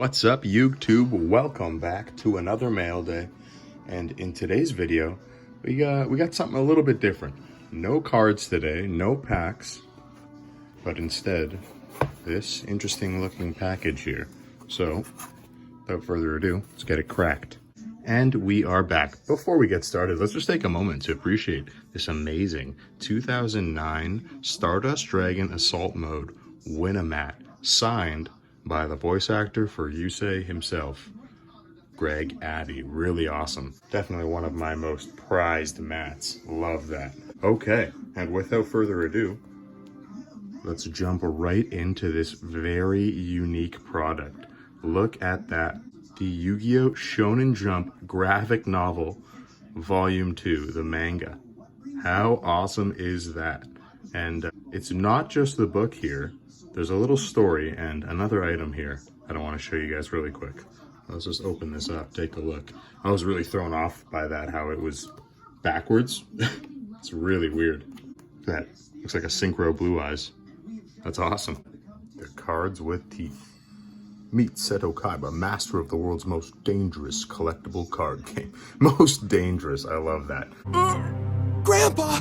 What's up, YouTube? Welcome back to another mail day. And in today's video, we got something a little bit different. No cards today, no packs, but instead this interesting looking package here. So without further ado, let's get it cracked. And we are back. Before we get started, let's just take a moment to appreciate this amazing 2009 Stardust Dragon Assault Mode Win-A-Mat, signed by the voice actor for YuGiOh himself, Greg Addy. Really awesome. Definitely one of my most prized mats. Love that. Okay, and without further ado, let's jump right into this very unique product. Look at that. The YuGiOh Shonen Jump graphic novel, Volume 2, the manga. How awesome is that? And it's not just the book here. There's a little story and another item here that I want to show you guys really quick. Let's just open this up, take a look. I was really thrown off by that, how it was backwards. It's really weird. That looks like a Synchro Blue Eyes. That's awesome. They're cards with teeth. Meet Seto Kaiba, master of the world's most dangerous collectible card game. Most dangerous, I love that. Grandpa,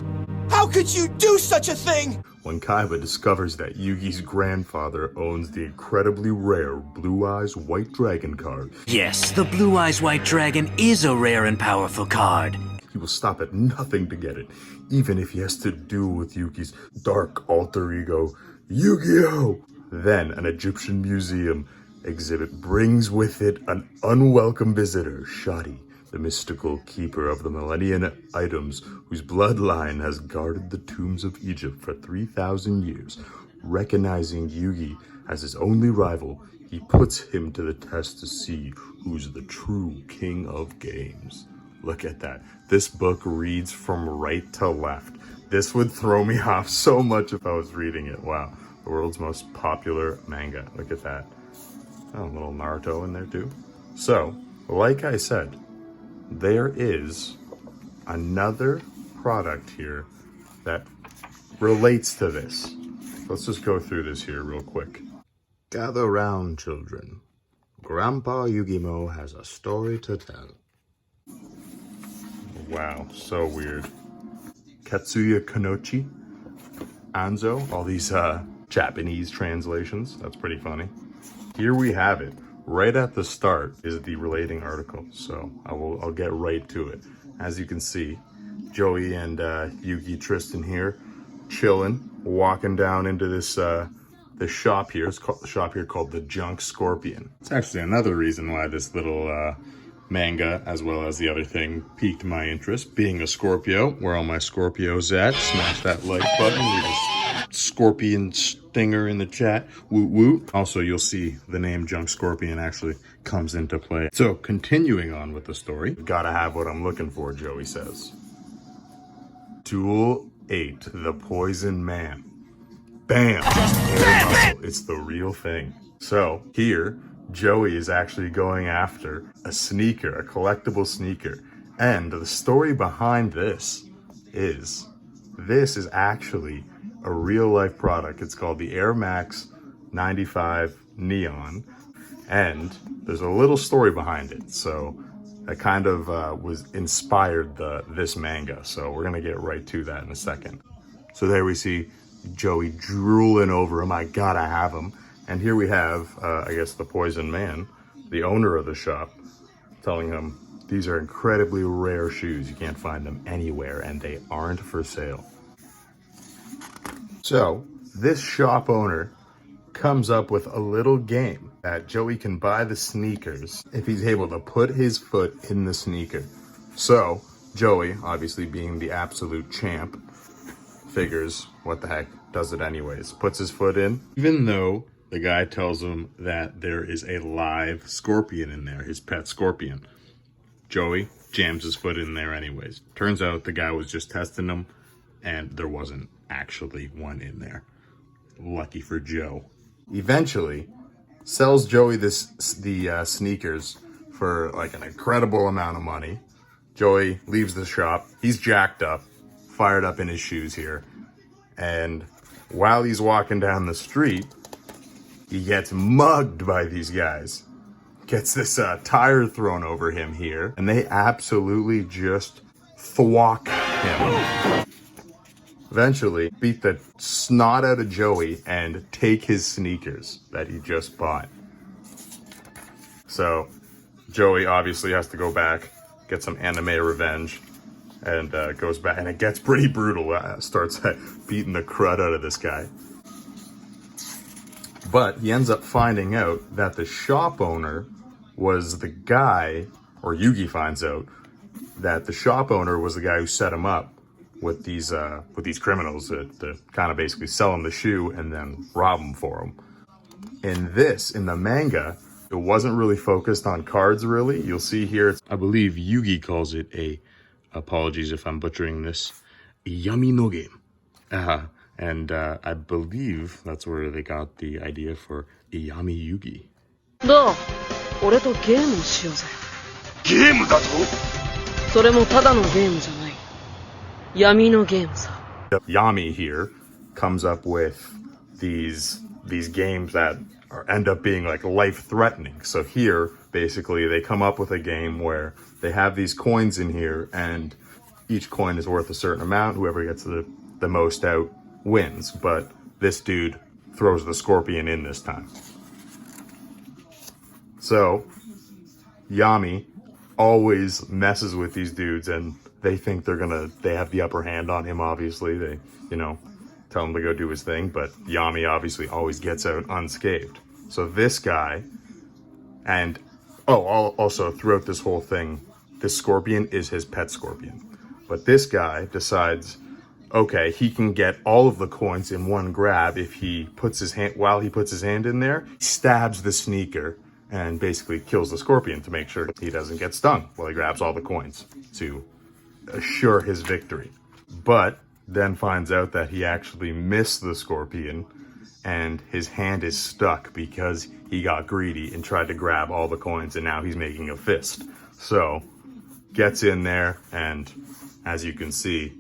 how could you do such a thing? When Kaiba discovers that Yugi's grandfather owns the incredibly rare Blue Eyes White Dragon card. Yes, the Blue Eyes White Dragon is a rare and powerful card. He will stop at nothing to get it, even if he has to duel with Yugi's dark alter ego, YuGiOh. Then an Egyptian museum exhibit brings with it an unwelcome visitor, Shadi, the mystical keeper of the Millennium items whose bloodline has guarded the tombs of Egypt for 3,000 years. Recognizing Yugi as his only rival, he puts him to the test to see who's the true king of games. Look at that. This book reads from right to left. This would throw me off so much if I was reading it. Wow. The world's most popular manga. Look at that. Oh, a little Naruto in there too. So, like I said, there is another product here that relates to this. Let's just go through this here real quick. Gather round, children. Grandpa Yugimo has a story to tell. Wow, so weird. Katsuya Kanochi, Anzo, all these Japanese translations. That's pretty funny. Here we have it. Right at the start is the relating article, so I'll get right to it. As you can see, Joey and Yugi Tristan here, chilling, walking down into this shop here. It's called the shop here called the Junk Scorpion. It's actually another reason why this little manga, as well as the other thing, piqued my interest. Being a Scorpio, where all my Scorpios at? Smash that like button. Leave a scorpion stinger in the chat. Woot woot. Also, you'll see the name Junk Scorpion actually comes into play. So, continuing on with the story. Gotta have what I'm looking for, Joey says. Duel 8, the Poison Man. Bam! It's the real thing. So, here, Joey is actually going after a sneaker, a collectible sneaker. And the story behind this is actually a real life product. It's called the Air Max 95 Neon. And there's a little story behind it. So that kind of was inspired this manga. So we're gonna get right to that in a second. So there we see Joey drooling over him. I gotta have him. And here we have, I guess, the Poison Man, the owner of the shop, telling him, these are incredibly rare shoes. You can't find them anywhere, and they aren't for sale. So, this shop owner comes up with a little game that Joey can buy the sneakers if he's able to put his foot in the sneaker. So, Joey, obviously being the absolute champ, figures, what the heck, does it anyways. Puts his foot in, even though the guy tells him that there is a live scorpion in there, his pet scorpion. Joey jams his foot in there anyways. Turns out the guy was just testing him, and there wasn't actually one in there. Lucky for Joe. Eventually, sells Joey the sneakers for like an incredible amount of money. Joey leaves the shop. He's jacked up, fired up in his shoes here. And while he's walking down the street, he gets mugged by these guys. gets this tire thrown over him here, and they absolutely just thwack him. Eventually, beat the snot out of Joey and take his sneakers that he just bought. So, Joey obviously has to go back, get some anime revenge, and goes back, and it gets pretty brutal. Starts beating the crud out of this guy. But he ends up finding out that the shop owner was the guy, or Yugi finds out that the shop owner was the guy who set him up with these criminals to kind of basically sell him the shoe and then rob him for him. In the manga, it wasn't really focused on cards, really. You'll see here, I believe Yugi calls it apologies if I'm butchering this, yami no game. And I believe that's where they got the idea for Yami Yugi. どう？俺とゲームをしようぜ。ゲームだと？それもただのゲームじゃない。闇のゲームさ。Yami here comes up with these games that end up being like life-threatening. So here, basically, they come up with a game where they have these coins in here, and each coin is worth a certain amount. Whoever gets the most out wins. But this dude throws the scorpion in this time. So Yami always messes with these dudes, and they think they have the upper hand on him. Obviously, they, tell him to go do his thing, but Yami obviously always gets out unscathed. So this guy, and also throughout this whole thing, this scorpion is his pet scorpion. But this guy decides, okay, he can get all of the coins in one grab if he puts his hand, while he puts his hand in there, stabs the sneaker and basically kills the scorpion to make sure he doesn't get stung while he grabs all the coins to assure his victory. But then finds out that he actually missed the scorpion and his hand is stuck because he got greedy and tried to grab all the coins, and now he's making a fist. So gets in there, and as you can see,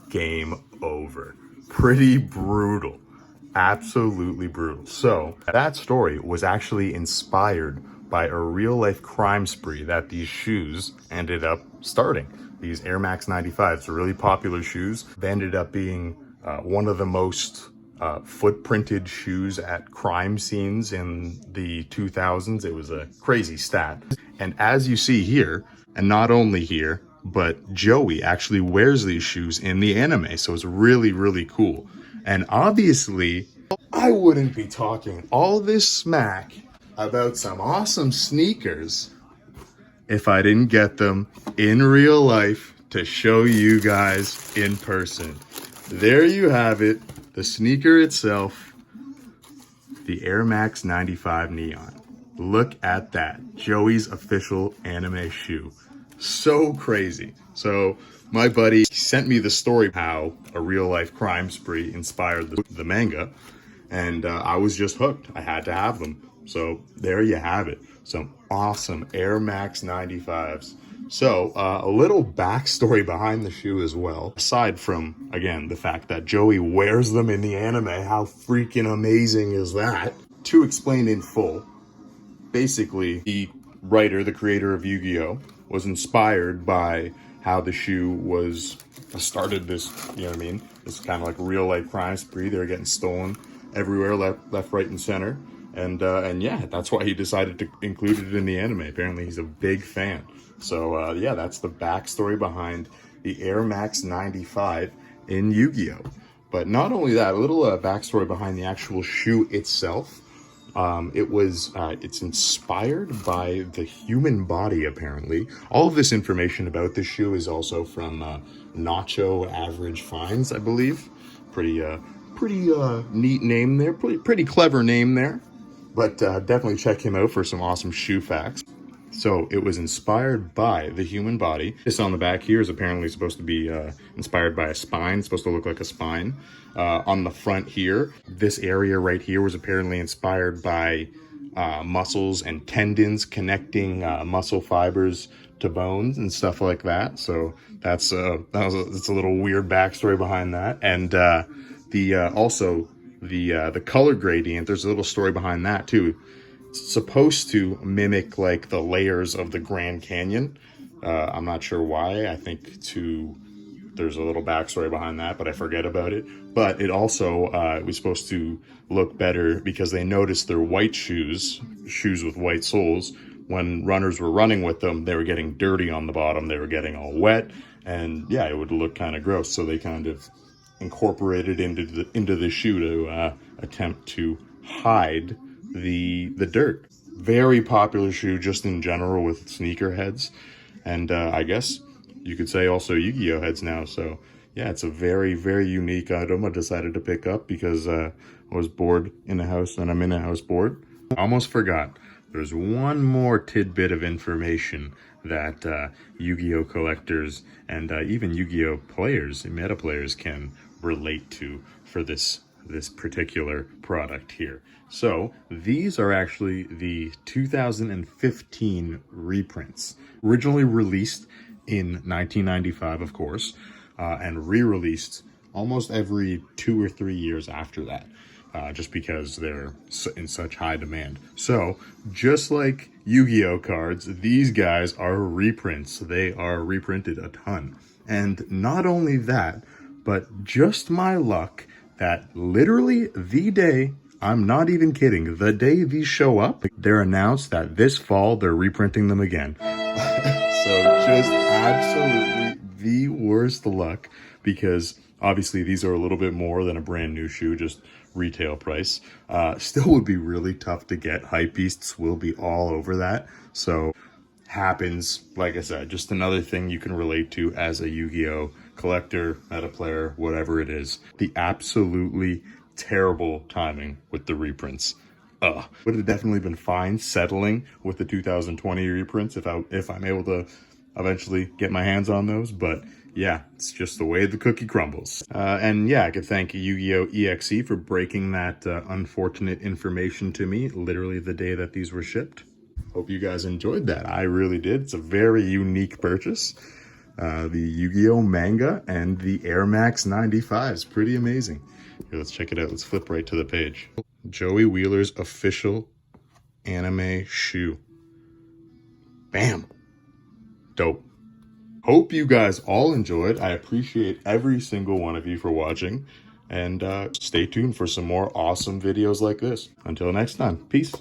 game over. Pretty brutal. Absolutely brutal. So that story was actually inspired by a real life crime spree that these shoes ended up starting. These Air Max 95s are really popular shoes. They ended up being one of the most footprinted shoes at crime scenes in the 2000s. It was a crazy stat. And as you see here, and not only here, but Joey actually wears these shoes in the anime. So it's really, really cool. And obviously, I wouldn't be talking all this smack about some awesome sneakers if I didn't get them in real life to show you guys in person. There you have it, the sneaker itself, the Air Max 95 Neon. Look at that, Joey's official anime shoe. So crazy. So my buddy sent me the story how a real life crime spree inspired the manga, and I was just hooked. I had to have them. So there you have it. Some awesome Air Max 95s. So a little backstory behind the shoe as well. Aside from, again, the fact that Joey wears them in the anime, how freaking amazing is that? To explain in full, basically the writer, the creator of YuGiOh, was inspired by how the shoe was started this, this kind of like real life crime spree. They were getting stolen everywhere, left, right, and center. And yeah, that's why he decided to include it in the anime. Apparently he's a big fan. So yeah, that's the backstory behind the Air Max 95 in YuGiOh. But not only that, a little backstory behind the actual shoe itself. It's inspired by the human body, apparently. All of this information about this shoe is also from Nacho Average Finds, I believe. Pretty neat name there, pretty clever name there. But definitely check him out for some awesome shoe facts. So it was inspired by the human body. This on the back here is apparently supposed to be inspired by a spine. It's supposed to look like a spine. On the front here, this area right here was apparently inspired by muscles and tendons connecting muscle fibers to bones and stuff like that. So that's a little weird backstory behind that. And the color gradient, there's a little story behind that too. supposed to mimic like the layers of the Grand Canyon. I'm not sure why. I think there's a little backstory behind that, but I forget about it. But it also was supposed to look better because they noticed their white shoes with white soles. When runners were running with them, they were getting dirty on the bottom. They were getting all wet, and yeah, it would look kind of gross. So they kind of incorporated into the shoe to attempt to hide the dirt. Very popular shoe just in general with sneakerheads, and I guess you could say also YuGiOh heads now. So yeah, it's a very, very unique item I decided to pick up because I was bored in the house and I'm in a house bored. Almost forgot. There's one more tidbit of information that YuGiOh collectors and even YuGiOh players, meta players, can relate to for this particular product here. So these are actually the 2015 reprints, originally released in 1995, of course, and re-released almost every 2 or 3 years after that. Just because they're in such high demand. So, just like YuGiOh cards, these guys are reprints. They are reprinted a ton. And not only that, but just my luck that literally the day, I'm not even kidding, the day these show up, they're announced that this fall they're reprinting them again. So, just absolutely the worst luck, because obviously these are a little bit more than a brand new shoe, just retail price. Still would be really tough to get. Hypebeasts will be all over that. So happens, like I said, just another thing you can relate to as a YuGiOh collector, meta player, whatever it is. The absolutely terrible timing with the reprints. Would have definitely been fine settling with the 2020 reprints if I'm able to eventually get my hands on those, but yeah, it's just the way the cookie crumbles. And yeah, I could thank YuGiOh EXE for breaking that unfortunate information to me literally the day that these were shipped. Hope you guys enjoyed that. I really did. It's a very unique purchase. The YuGiOh manga and the Air Max 95s. Pretty amazing. Here, let's check it out. Let's flip right to the page. Joey Wheeler's official anime shoe. Bam. Dope. Hope you guys all enjoyed. I appreciate every single one of you for watching. And stay tuned for some more awesome videos like this. Until next time, peace.